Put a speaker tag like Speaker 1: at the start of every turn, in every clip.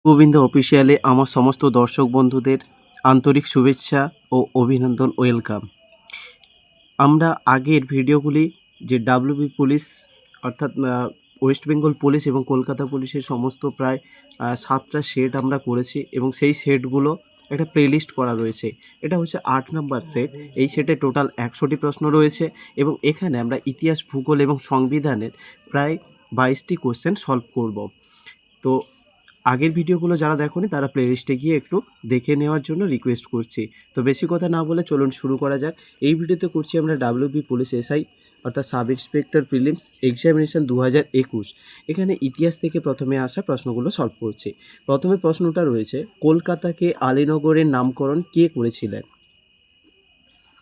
Speaker 1: গোবিন্দ অফিসিয়ালে আমার সমস্ত দর্শক বন্ধুদের আন্তরিক শুভেচ্ছা ও অভিনন্দন ওয়েলকাম। আমরা আগের ভিডিওগুলি যে ডাব্লিউবি পুলিশ অর্থাৎ ওয়েস্ট বেঙ্গল পুলিশ এবং কলকাতা পুলিশের সমস্ত প্রায় 7টা সেট আমরা করেছি এবং সেই সেটগুলো একটা প্লেলিস্ট করা রয়েছে। এটা হচ্ছে 8 নাম্বার সেট। এই সেটে টোটাল 100টি প্রশ্ন রয়েছে এবং এখানে আমরা ইতিহাস, ভূগোল এবং সংবিধানের প্রায় 22টি কোশ্চেন সলভ করব। তো আগের ভিডিওগুলো যারা দেখোনি তারা প্লেলিস্টে গিয়ে একটু দেখে নেওয়ার জন্য রিকোয়েস্ট করছি। তো বেশি কথা না বলে চলুন শুরু করা যাক। এই ভিডিওতে করছি আমরা ডাব্লিউবি পুলিশ এসআই অর্থাৎ সাব ইন্সপেক্টর প্রিলিমস এক্সামিনেশন 2021। এখানে ইতিহাস থেকে প্রথমে আসা প্রশ্নগুলো সলভ করছি। প্রথমে প্রশ্নটা রয়েছে, কলকাতাকে আলীনগরের নামকরণ কে করেছিলেন?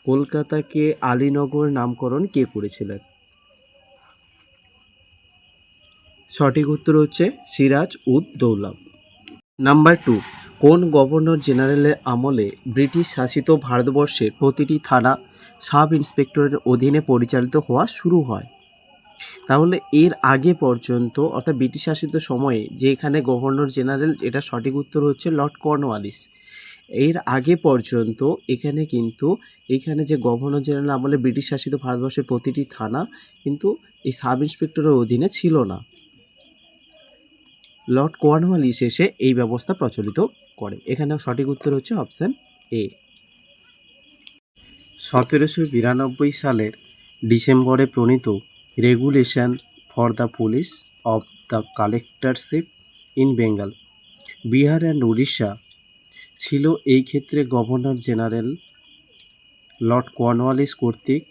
Speaker 1: কলকাতাকে আলীনগর নামকরণ কে করেছিলেন? সঠিক উত্তর হচ্ছে সিরাজ উদ দৌলা। নাম্বার 2, কোন গভর্নর জেনারেলের আমলে ব্রিটিশ শাসিত ভারতবর্ষের প্রতিটি থানা সাব ইন্সপেক্টরের অধীনে পরিচালিত হওয়া শুরু হয়? তাহলে এর আগে পর্যন্ত অর্থাৎ ব্রিটিশ শাসিত সময়ে যে এখানে গভর্নর জেনারেল, এটা সঠিক উত্তর হচ্ছে লর্ড কর্নওয়ালিস। এর আগে পর্যন্ত এখানে যে গভর্নর জেনারেল আমলে ব্রিটিশ শাসিত ভারতবর্ষের প্রতিটি থানা কিন্তু এই সাব ইন্সপেক্টরের অধীনে ছিল না। লর্ড কর্নওয়ালিস এসে এই ব্যবস্থা প্রচলিত করে। এখানে সঠিক উত্তর হচ্ছে অপশান এ। 1792 সালের ডিসেম্বরে প্রণীত regulation for the police of the collectorship in Bengal, Bihar and Orissa ছিল এই ক্ষেত্রে গভর্নর জেনারেল লর্ড কর্নওয়ালিস কর্তৃক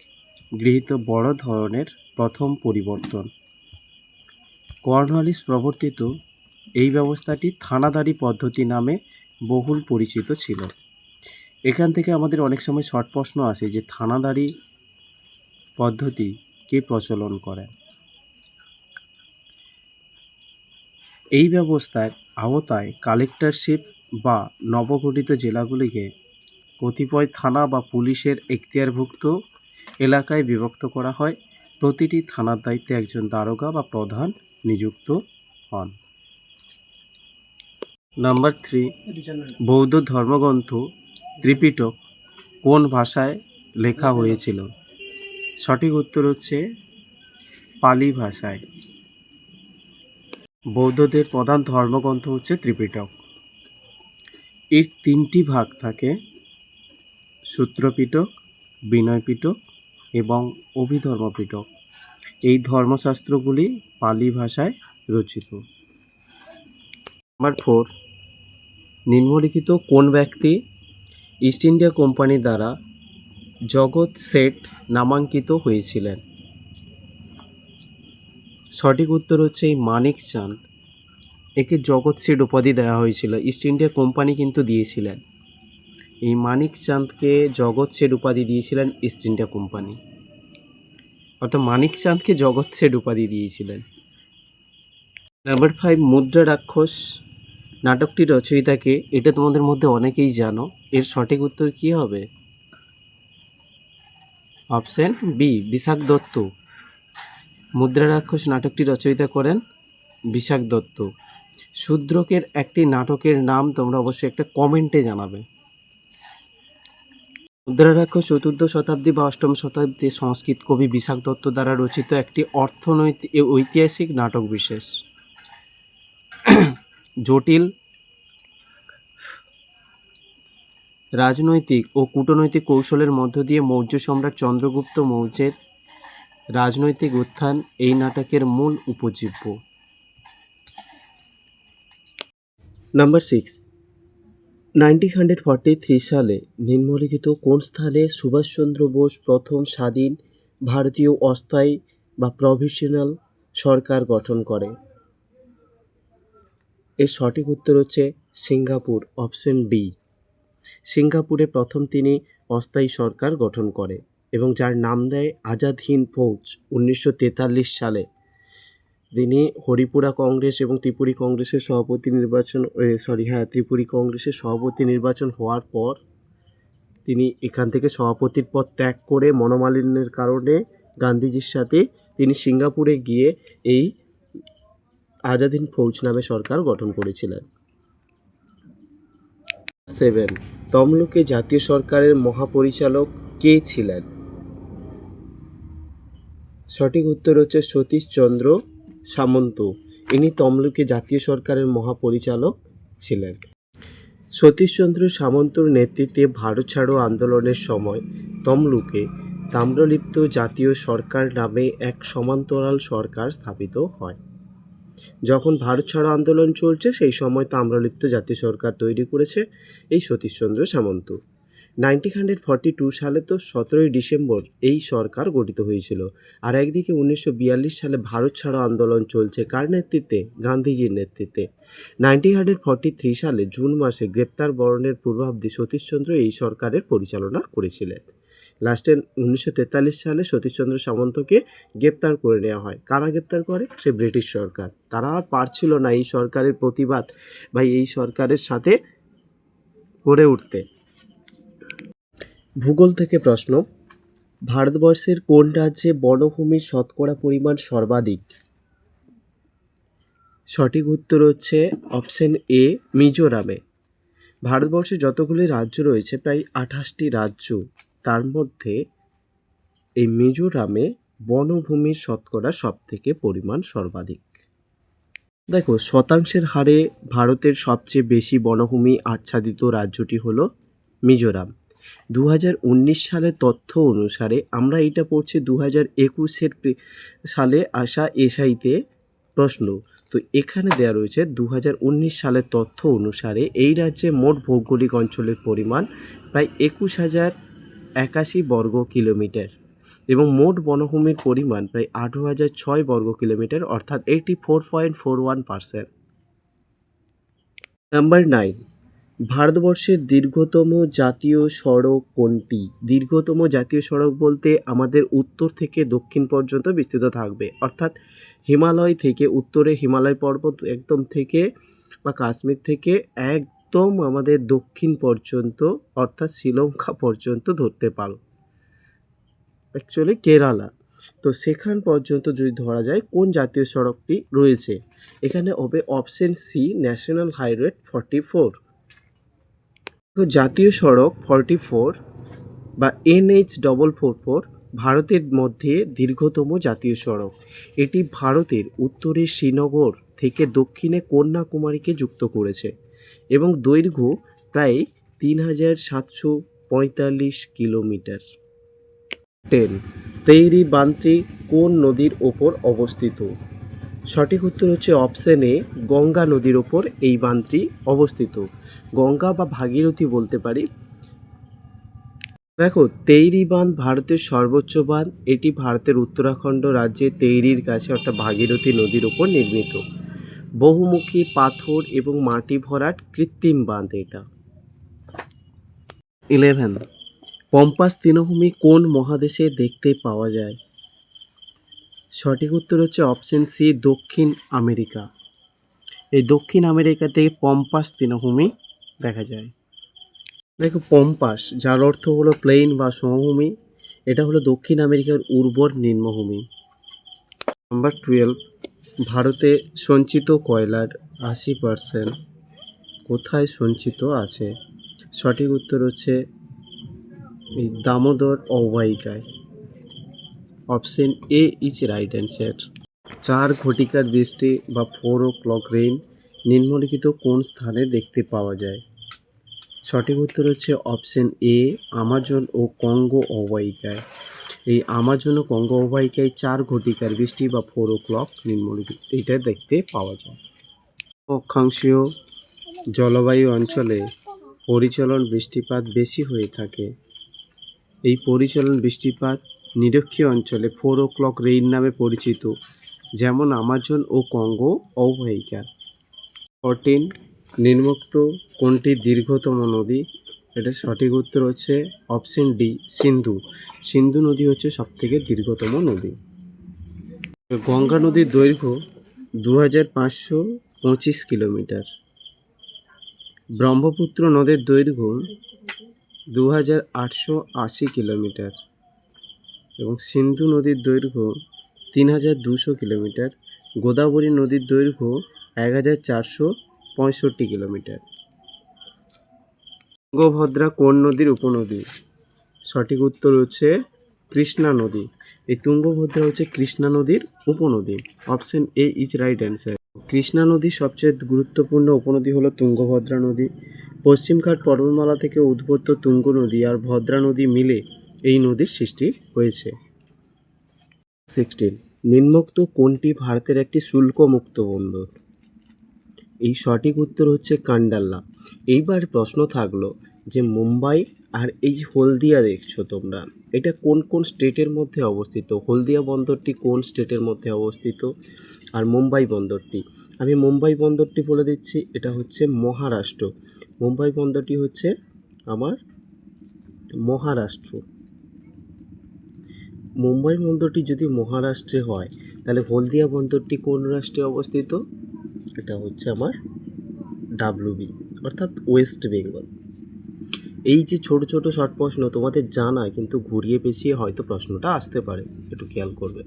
Speaker 1: গৃহীত বড় ধরনের প্রথম পরিবর্তন। কর্নওয়ালিস প্রবর্তিত এই ব্যবস্থাটি থানাদারি পদ্ধতি নামে বহুল পরিচিত ছিল। এখান থেকে আমাদের অনেক সময় শর্ট প্রশ্ন আসে যে থানাদারি পদ্ধতি কে প্রচলন করেন? এই ব্যবস্থার আওতায় কালেক্টরশিপ বা নবগঠিত জেলাগুলিকে কতিপয় থানা বা পুলিশের এখতিয়ারভুক্ত এলাকায় বিভক্ত করা হয়। প্রতিটি থানার দায়িত্বে একজন দারোগা বা প্রধান নিযুক্ত হন। নাম্বার 3, বৌদ্ধ ধর্মগ্রন্থ ত্রিপিটক কোন ভাষায় লেখা হয়েছিল? সঠিক উত্তর হচ্ছে পালি ভাষায়। বৌদ্ধদের প্রধান ধর্মগ্রন্থ হচ্ছে ত্রিপিটক। এর 3টি ভাগ থাকে, সূত্রপিটক, বিনয়পিটক এবং অভিধর্মপিটক। এই ধর্মশাস্ত্রগুলি পালি ভাষায় রচিত। নাম্বার 4, নিম্নলিখিত কোন ব্যক্তি ইস্ট ইন্ডিয়া কোম্পানি দ্বারা জগৎ শেঠ নামাঙ্কিত হয়েছিলেন? সঠিক উত্তর হচ্ছে এই মানিক চাঁদ। একে জগৎ শেঠ উপাধি দেওয়া হয়েছিল, ইস্ট ইন্ডিয়া কোম্পানি কিন্তু দিয়েছিলেন। এই মানিক চাঁদকে জগৎ শেঠ উপাধি দিয়েছিলেন ইস্ট ইন্ডিয়া কোম্পানি, অর্থাৎ মানিক চাঁদকে জগৎ শেঠ উপাধি দিয়েছিলেন। নাম্বার 5, মুদ্রা রাক্ষস নাটকটির রচয়িতাকে? এটা তোমাদের মধ্যে অনেকেই জানো। এর সঠিক উত্তর কী হবে? Option B, Vishakhadatta. Mudrarakshasa নাটকটি রচয়িতা করেন বিশাখ দত্ত। শূদ্রকের একটি নাটকের নাম তোমরা অবশ্যই একটা কমেন্টে জানাবে। মুদ্রা রাক্ষস 4th শতাব্দী বা 8ম শতাব্দীর সংস্কৃত কবি বিশাখ দত্ত দ্বারা রচিত একটি অর্থনৈতিক ঐতিহাসিক নাটক বিশেষ। জটিল রাজনৈতিক ও কূটনৈতিক কৌশলের মধ্য দিয়ে মৌর্য সম্রাট চন্দ্রগুপ্ত মৌর্যের রাজনৈতিক উত্থান এই নাটকের মূল উপজীব্য। নাম্বার 6, 1943 সালে নিম্নলিখিত কোন স্থানে সুভাষচন্দ্র বোস প্রথম স্বাধীন ভারতীয় অস্থায়ী বা প্রভিশনাল সরকার গঠন করে? এর সঠিক উত্তর হচ্ছে সিঙ্গাপুর, অপশন বি। সিঙ্গাপুরে প্রথম তিনি অস্থায়ী সরকার গঠন করে এবং যার নাম দেয় আজাদ হিন্দ ফৌজ 1943 সালে। তিনি হরিপুরা কংগ্রেস এবং ত্রিপুরী কংগ্রেসের সভাপতি নির্বাচন হওয়ার পর তিনি এখান থেকে সভাপতির পদ ত্যাগ করে মনোমালিন্যের কারণে গান্ধীজির সাথে তিনি সিঙ্গাপুরে গিয়ে এই আজাদ হিন্দ ফৌজ নামে সরকার গঠন করেছিলেন। 7, তমলুকে জাতীয় সরকারের মহাপরিচালক কে ছিলেন? সঠিক উত্তর হচ্ছে সতীশচন্দ্র সামন্ত। ইনি তমলুকে জাতীয় সরকারের মহাপরিচালক ছিলেন। সতীশচন্দ্র সামন্তর নেতৃত্বে ভারত ছাড়ো আন্দোলনের সময় তমলুকে তাম্রলিপ্ত জাতীয় সরকার নামে এক সমান্তরাল সরকার স্থাপিত হয়। যখন ভারত ছাড়ো আন্দোলন চলছে সেই সময় তাম্রলিপ্ত জাতীয় সরকার তৈরি করেছে এই সতীশচন্দ্র সামন্ত। 1942 সালে তো 17ই ডিসেম্বর এই সরকার গঠিত হয়েছিল। আর একদিকে 1942 সালে ভারত ছাড়ো আন্দোলন চলছে কার নেতৃত্বে? গান্ধীজির নেতৃত্বে। 1943 সালে জুন মাসে গ্রেপ্তার বরণের পূর্বাবধি সতীশচন্দ্র এই সরকারের পরিচালনা করেছিলেন। লাস্টে 1943 সালে সতীশচন্দ্র সামন্তকে গ্রেপ্তার করে নেওয়া হয়। কারা গ্রেপ্তার করে? সে ব্রিটিশ সরকার। তারা আর পারছিল না এই সরকারের প্রতিবাদ বা এই সরকারের সাথে গড়ে উঠতে। ভূগোল থেকে প্রশ্ন, ভারতবর্ষের কোন রাজ্যে বনভূমির শতকরা পরিমাণ সর্বাধিক? সঠিক উত্তর হচ্ছে অপশন এ, মিজোরামে। ভারতবর্ষে যতগুলি রাজ্য রয়েছে প্রায় 28টি রাজ্য, তার মধ্যে এই মিজোরামে বনভূমির শতকরা সবথেকে পরিমাণ সর্বাধিক। দেখো, শতাংশের হারে ভারতের সবচেয়ে বেশি বনভূমি আচ্ছাদিত রাজ্যটি হলো মিজোরাম। 2019 সালের তথ্য অনুসারে, আমরা এটা পড়ছি 2021 সালে আসা এসআইতে প্রশ্ন, তো এখানে দেওয়া রয়েছে 2019 সালের তথ্য অনুসারে এই রাজ্যে মোট ভৌগোলিক অঞ্চলের পরিমাণ প্রায় 21,081 বর্গ কিলোমিটার এবং মোট বনভূমির পরিমাণ প্রায় 18,006 বর্গ কিলোমিটার, অর্থাৎ 84.41%। নাম্বার 9, ভারতবর্ষের দীর্ঘতম জাতীয় সড়ক কোনটি? দীর্ঘতম জাতীয় সড়ক বলতে আমাদের উত্তর থেকে দক্ষিণ পর্যন্ত বিস্তৃত থাকবে, অর্থাৎ হিমালয় থেকে উত্তরে হিমালয় পর্বত একদম থেকে বা কাশ্মীর থেকে একদম আমাদের দক্ষিণ পর্যন্ত, অর্থাৎ শ্রীলঙ্কা পর্যন্ত ধরতে পারো, অ্যাকচুয়ালি কেরালা। তো সেখান পর্যন্ত যদি ধরা যায় কোন জাতীয় সড়কটি রয়েছে, এখানে হবে অপশন সি, ন্যাশনাল হাইওয়ে 44। তো জাতীয় সড়ক 44 বা NH444 ভারতের মধ্যে দীর্ঘতম জাতীয় সড়ক। এটি ভারতের উত্তরে শ্রীনগর থেকে দক্ষিণে কন্যাকুমারীকে যুক্ত করেছে এবং দৈর্ঘ্য প্রায় 3,745 কিলোমিটার। 10, তেইরি বাঁধটি কোন নদীর ওপর অবস্থিত? সঠিক উত্তর হচ্ছে অপশন এ, গঙ্গা নদীর ওপর এই বাঁধটি অবস্থিত। গঙ্গা বা ভাগীরথী বলতে পারি। দেখো, তেইরি বাঁধ ভারতের সর্বোচ্চ বাঁধ। এটি ভারতের উত্তরাখণ্ড রাজ্যে তেইরির কাছে অর্থাৎ ভাগীরথী নদীর ওপর নির্মিত। বহুমুখী পাথর এবং মাটি ভরাট কৃত্রিম বাঁধ এটা। 11, পম্পাস তৃণভূমি কোন মহাদেশে দেখতে পাওয়া যায়? সঠিক উত্তর হচ্ছে অপশন সি, দক্ষিণ আমেরিকা। এই দক্ষিণ আমেরিকাতে পম্পাস তৃণভূমি দেখা যায়। দেখো, পম্পাস যার অর্থ হলো প্লেন বা সমভূমি, এটা হলো দক্ষিণ আমেরিকার উর্বর নিম্নভূমি। নাম্বার 12, ভারতে সঞ্চিত কয়লার 80% কোথায় সঞ্চিত আছে? সঠিক উত্তর হচ্ছে এই দামোদর অববাহিকায়। Option A is right answer. 4 ঘটিকার বৃষ্টি বা 4 o'clock রেইন নিম্নলিখিত কোন স্থানে দেখতে পাওয়া যায়? সঠিক উত্তর হচ্ছে অপশন এ, আমাজন ও কঙ্গো অববাহিকায়। এই আমাজন ও কঙ্গো অববাহিকায় 4 ঘটিকার বৃষ্টি বা 4 o'clock নিম্নলিখিত এটা দেখতে পাওয়া যায়। অক্ষাংশীয় জলবায়ু অঞ্চলে পরিচলন বৃষ্টিপাত বেশি হয়ে থাকে। এই পরিচলন বৃষ্টিপাত নিরক্ষীয় অঞ্চলে 4 o'clock রেইন নামে পরিচিত, যেমন আমাজন ও কঙ্গো অববাহিকা। 14, নিম্নোক্ত কোনটি দীর্ঘতম নদী? এটা সঠিক উত্তর হচ্ছে অপশন ডি, সিন্ধু। সিন্ধু নদী হচ্ছে সবথেকে দীর্ঘতম নদী। গঙ্গা নদীর দৈর্ঘ্য 2,525 কিলোমিটার। ব্রহ্মপুত্র নদীর দৈর্ঘ্য 2,880 কিলোমিটার এবং সিন্ধু নদীর দৈর্ঘ্য 3,200 কিলোমিটার। গোদাবরী নদীর দৈর্ঘ্য 1,465 কিলোমিটার। তুঙ্গভদ্রা কোন নদীর উপনদী? সঠিক উত্তর হচ্ছে কৃষ্ণা নদী। এই তুঙ্গভদ্রা হচ্ছে কৃষ্ণা নদীর উপনদী। Option A is right answer. Krishna নদীর সবচেয়ে গুরুত্বপূর্ণ উপনদী হলো তুঙ্গভদ্রা নদী। পশ্চিমঘাট পর্বতমালা থেকে উদ্ভূত তুঙ্গ নদী আর ভদ্রা নদী মিলে এই নদীর সৃষ্টি হয়েছে। 16, নিম্নোক্ত কোনটি ভারতের একটি শুল্কমুক্ত বন্দর? এই সঠিক উত্তর হচ্ছে কান্ডাল্লা। এইবার প্রশ্ন থাকলো যে মুম্বাই আর এই যে হলদিয়া দেখছো তোমরা, এটা কোন কোন স্টেটের মধ্যে অবস্থিত? হলদিয়া বন্দরটি কোন স্টেটের মধ্যে অবস্থিত? আর মুম্বাই বন্দরটি, আমি মুম্বাই বন্দরটি বলে দিচ্ছি, এটা হচ্ছে মহারাষ্ট্র। মুম্বাই বন্দরটি হচ্ছে আমার মহারাষ্ট্র। মুম্বাই বন্দরটি যদি মহারাষ্ট্রে হয়, তাহলে হলদিয়া বন্দরটি কোন রাষ্ট্রে অবস্থিত? এটা হচ্ছে আমার ডাব্লুবি, অর্থাৎ ওয়েস্ট বেঙ্গল। এই যে ছোট ছোট শর্ট প্রশ্ন তোমাদের জানা, কিন্তু ঘুরিয়ে পেঁচিয়ে হয়তো প্রশ্নটা আসতে পারে, একটু খেয়াল করবে।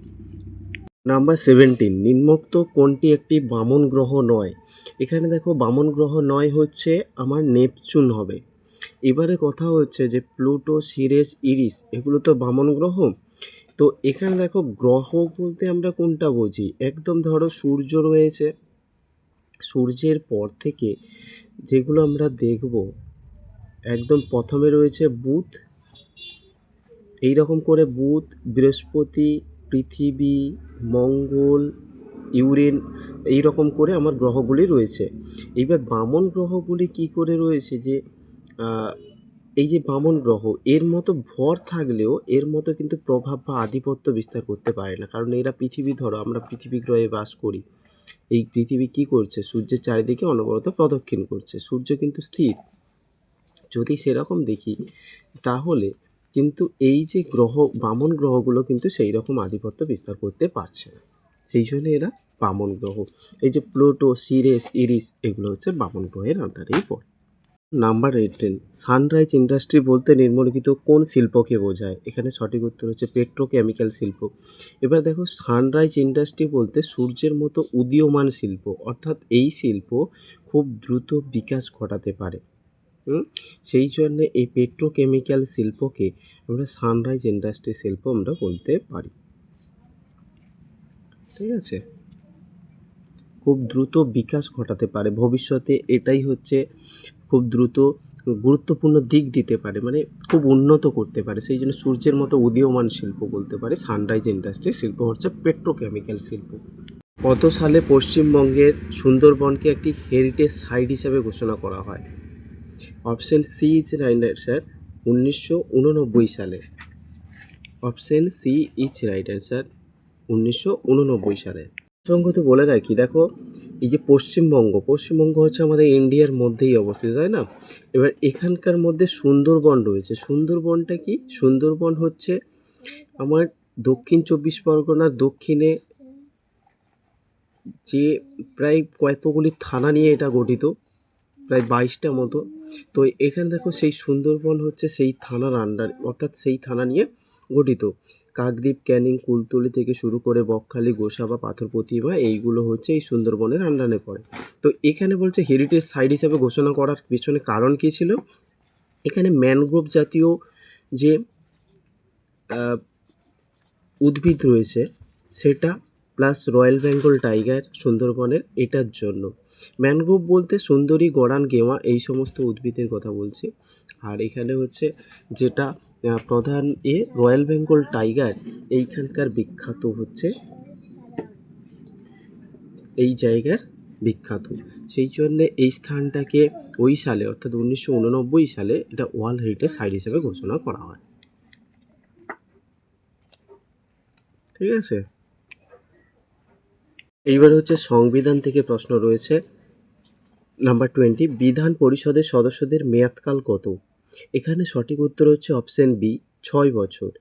Speaker 1: নাম্বার 17, নিম্নোক্ত কোনটি একটি বামন গ্রহ নয়? এখানে দেখো বামন গ্রহ নয় হচ্ছে আমার নেপচুন হবে। এবারে কথা হচ্ছে যে প্লুটো, সিরিস, ইরিস এগুলো তো বামন গ্রহ। তো এখানে দেখো গ্রহ বলতে আমরা কোনটা বুঝি? একদম ধরো সূর্য রয়েছে, সূর্যের পর থেকে যেগুলো আমরা দেখব, একদম প্রথমে রয়েছে বুধ, এই রকম করে বুধ, বৃহস্পতি, পৃথিবী, মঙ্গল, ইউরেন, এই রকম করে আমার গ্রহগুলি রয়েছে। এইবার বামন গ্রহগুলি কি করে রয়েছে, যে এই যে বামন গ্রহ এর মতো ভর থাকলেও এর মতো কিন্তু প্রভাব বা আধিপত্য বিস্তার করতে পারে না, কারণ এরা পৃথিবী, ধরো আমরা পৃথিবী গ্রহে বাস করি, এই পৃথিবী কি করছে? সূর্যের চারিদিকে অনবরত প্রদক্ষিণ করছে, সূর্য কিন্তু স্থির। যদি সেরকম দেখি তাহলে কিন্তু এই যে গ্রহ, বামন গ্রহগুলো কিন্তু সেই রকম আধিপত্য বিস্তার করতে পারছে না, সেই জন্য এরা বামন গ্রহ। এই যে প্লুটো, সিরিস, ইরিস এগুলো হচ্ছে বামন গ্রহের আন্ডারেই পড়ে। নাম্বার 18, সানরাইজ ইন্ডাস্ট্রি বলতে নিম্নলিখিত কোন শিল্পকে বোঝায়? এখানে সঠিক উত্তর হচ্ছে পেট্রোকেমিক্যাল শিল্প। এবার দেখো সানরাইজ ইন্ডাস্ট্রি বলতে সূর্যের মতো উদীয়মান শিল্প, অর্থাৎ এই শিল্প খুব দ্রুত বিকাশ ঘটাতে পারে। সেই জন্যে এই পেট্রোকেমিক্যাল শিল্পকে আমরা সানরাইজ ইন্ডাস্ট্রি শিল্প আমরা বলতে পারি। ঠিক আছে, খুব দ্রুত বিকাশ ঘটাতে পারে ভবিষ্যতে, এটাই হচ্ছে খুব দ্রুত গুরুত্বপূর্ণ দিক দিতে পারে, মানে খুব উন্নত করতে পারে, সেই জন্য সূর্যের মতো উদীয়মান শিল্প বলতে পারে সানরাইজ ইন্ডাস্ট্রি শিল্প হচ্ছে পেট্রোকেমিক্যাল শিল্প। কত সালে পশ্চিমবঙ্গের সুন্দরবনকে একটি হেরিটেজ সাইট হিসাবে ঘোষণা করা হয়? Option C is right answer, 1989 সালে। Option C is right answer, 1989 সালে। প্রসঙ্গত বলে রাখি, দেখো এই যে পশ্চিমবঙ্গ হচ্ছে আমাদের ইন্ডিয়ার মধ্যেই অবস্থিত, তাই না? এবার এখানকার মধ্যে সুন্দরবন রয়েছে। সুন্দরবনটা কি? সুন্দরবন হচ্ছে আমার দক্ষিণ 24 পরগনার দক্ষিণে যে প্রায় কতগুলি থানা নিয়ে এটা গঠিত, প্রায় 22টা মতো। তো এখানে দেখো সেই সুন্দরবন হচ্ছে সেই থানার আন্ডার, অর্থাৎ সেই থানা নিয়ে গঠিত। কাকদ্বীপ, ক্যানিং, কুলতলি থেকে শুরু করে বকখালি, গোসাবা, পাথর প্রতিমা এইগুলো হচ্ছে এই সুন্দরবনের আন্ডারে পড়ে। তো এখানে বলছে হেরিটেজ সাইট হিসাবে ঘোষণা করার পেছনে কারণ কী ছিল? এখানে ম্যানগ্রোভ জাতীয় যে উদ্ভিদ রয়েছে সেটা, প্লাস রয়্যাল বেঙ্গল টাইগার সুন্দরবনের, এটার জন্য। ম্যানগ্রোভ বলতে সুন্দরী, গরান, গেওয়া এই সমস্ত উদ্ভিদের কথা বলছি। আর এখানে হচ্ছে যেটা প্রধান রয়্যাল বেঙ্গল টাইগার এইখানকার বিখ্যাত হচ্ছে, এই জায়গার বিখ্যাত, সেই জন্যে এই স্থানটাকে ওই সালে অর্থাৎ 1989 সালে এটা ওয়ার্ল্ড হেরিটেজ সাইট হিসেবে ঘোষণা করা হয়। ঠিক আছে, এইবার হচ্ছে সংবিধান থেকে প্রশ্ন রয়েছে। নাম্বার 20, বিধান পরিষদের সদস্যদের মেয়াদকাল কত? এখানে সঠিক উত্তর হচ্ছে অপশন বি, 6 বছর।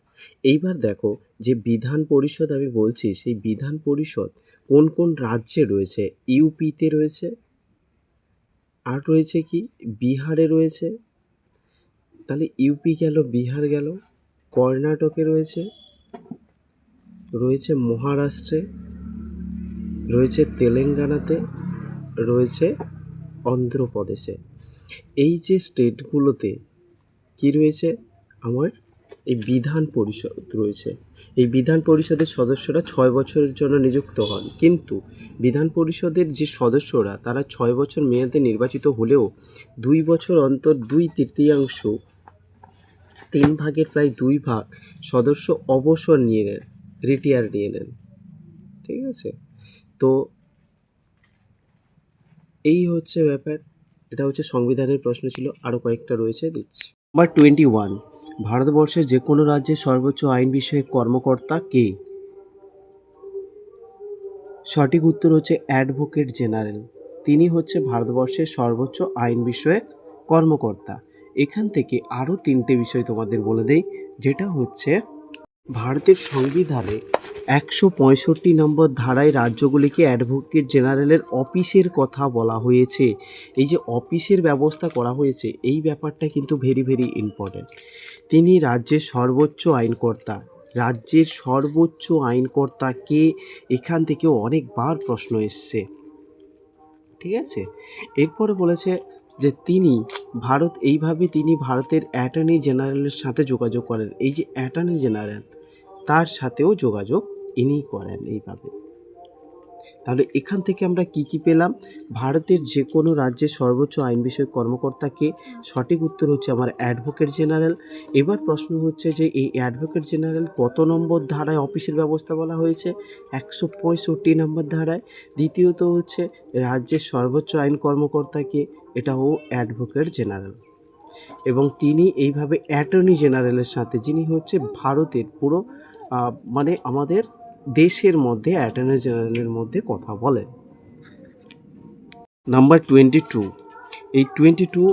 Speaker 1: এইবার দেখো যে বিধান পরিষদ আমি বলছি, সেই বিধান পরিষদ কোন কোন রাজ্যে রয়েছে? ইউপিতে রয়েছে, আর রয়েছে কি বিহারে রয়েছে, তাহলে ইউপি গেল, বিহার গেল, কর্ণাটকে রয়েছে, রয়েছে মহারাষ্ট্রে, রয়েছে তেলেঙ্গানাতে, রয়েছে অন্ধ্রপ্রদেশে। এই যে স্টেটগুলোতে কী রয়েছে, আমার এই বিধান পরিষদ রয়েছে। এই বিধান পরিষদের সদস্যরা 6 বছরের জন্য নিযুক্ত হন, কিন্তু বিধান পরিষদের যে সদস্যরা তারা 6 বছর মেয়াদে নির্বাচিত হলেও 2 বছর অন্তর 2/3 3 ভাগের প্রায় 2 ভাগ সদস্য অবসর নিয়ে নেন, রিটায়ার নিয়ে নেন। ঠিক আছে, তো এই হচ্ছে ব্যাপার। এটা হচ্ছে সংবিধানের প্রশ্ন ছিল, আরও কয়েকটা রয়েছে দিচ্ছি। নাম্বার 21, ভারতবর্ষের যে কোনো রাজ্যের সর্বোচ্চ আইন বিষয়ক কর্মকর্তা কে? সঠিক উত্তর হচ্ছে অ্যাডভোকেট জেনারেল। তিনি হচ্ছে ভারতবর্ষের সর্বোচ্চ আইন বিষয়ক কর্মকর্তা। এখান থেকে আরও 3টে বিষয় তোমাদের বলে দেই, যেটা হচ্ছে ভারতের সংবিধানে 165 নম্বর ধারায় রাজ্যগুলিকে অ্যাডভোকেট জেনারেলের অফিসের কথা বলা হয়েছে। এই যে অফিসের ব্যবস্থা করা হয়েছে, এই ব্যাপারটা কিন্তু ভেরি ভেরি ইম্পর্ট্যান্ট। তিনি রাজ্যের সর্বোচ্চ আইনকর্তা। রাজ্যের সর্বোচ্চ আইনকর্তা কে, এখান থেকেও অনেকবার প্রশ্ন এসছে। ঠিক আছে, এরপরে বলেছে যে তিনি ভারতের অ্যাটর্নি জেনারেলের সাথে যোগাযোগ করেন। এই যে অ্যাটর্নি জেনারেল, তার সাথেও যোগাযোগ ইনিই করেন এইভাবে। তাহলে এখান থেকে আমরা কি পেলাম? ভারতের যে কোনো রাজ্যের সর্বোচ্চ আইন বিষয়ক কর্মকর্তাকে, সঠিক উত্তর হচ্ছে আমার অ্যাডভোকেট জেনারেল। এবার প্রশ্ন হচ্ছে যে এই অ্যাডভোকেট জেনারেল কত নম্বর ধারায় অফিসের ব্যবস্থা বলা হয়েছে? 165 নম্বর ধারায়। দ্বিতীয়ত হচ্ছে রাজ্যের সর্বোচ্চ আইন কর্মকর্তাকে, এটাও অ্যাডভোকেট জেনারেল। এবং তিনি এইভাবে অ্যাটর্নি জেনারেলের সাথে, যিনি হচ্ছে ভারতের পুরো মানে আমাদের দেশের মধ্যে অ্যাটর্নি জেনারেলের মধ্যে কথা বলেন। নাম্বার 22, এই 22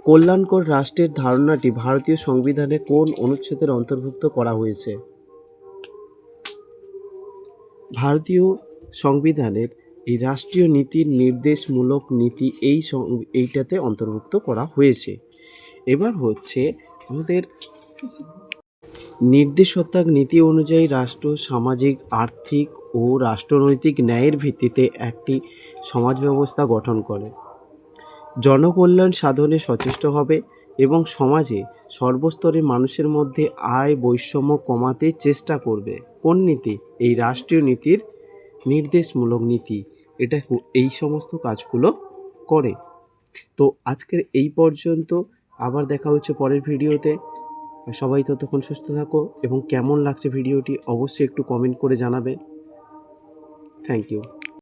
Speaker 1: কল্যাণকর রাষ্ট্রের ধারণাটি ভারতীয় সংবিধানে কোন অনুচ্ছেদের অন্তর্ভুক্ত করা হয়েছে? ভারতীয় সংবিধানের এই রাষ্ট্রীয় নীতির নির্দেশমূলক নীতি এইটাতে অন্তর্ভুক্ত করা হয়েছে। এবার হচ্ছে আমাদের নির্দেশক নীতি অনুযায়ী রাষ্ট্র সামাজিক, আর্থিক ও রাষ্ট্রনৈতিক ন্যায়ের ভিত্তিতে একটি সমাজ ব্যবস্থা গঠন করে, জনকল্যাণ সাধনে সচেষ্ট হবে এবং সমাজে সর্বস্তরের মানুষের মধ্যে আয় বৈষম্য কমাতে চেষ্টা করবে। কোন নীতি? এই রাষ্ট্রীয় নীতির নির্দেশমূলক নীতি, এটা এই সমস্ত কাজগুলো করে। তো আজকের এই পর্যন্ত, আবার দেখা হচ্ছে পরের ভিডিওতে। সবাই ততক্ষণ সুস্থ থাকো, এবং কেমন লাগছে ভিডিওটি অবশ্যই একটু কমেন্ট করে জানাবে। Thank you.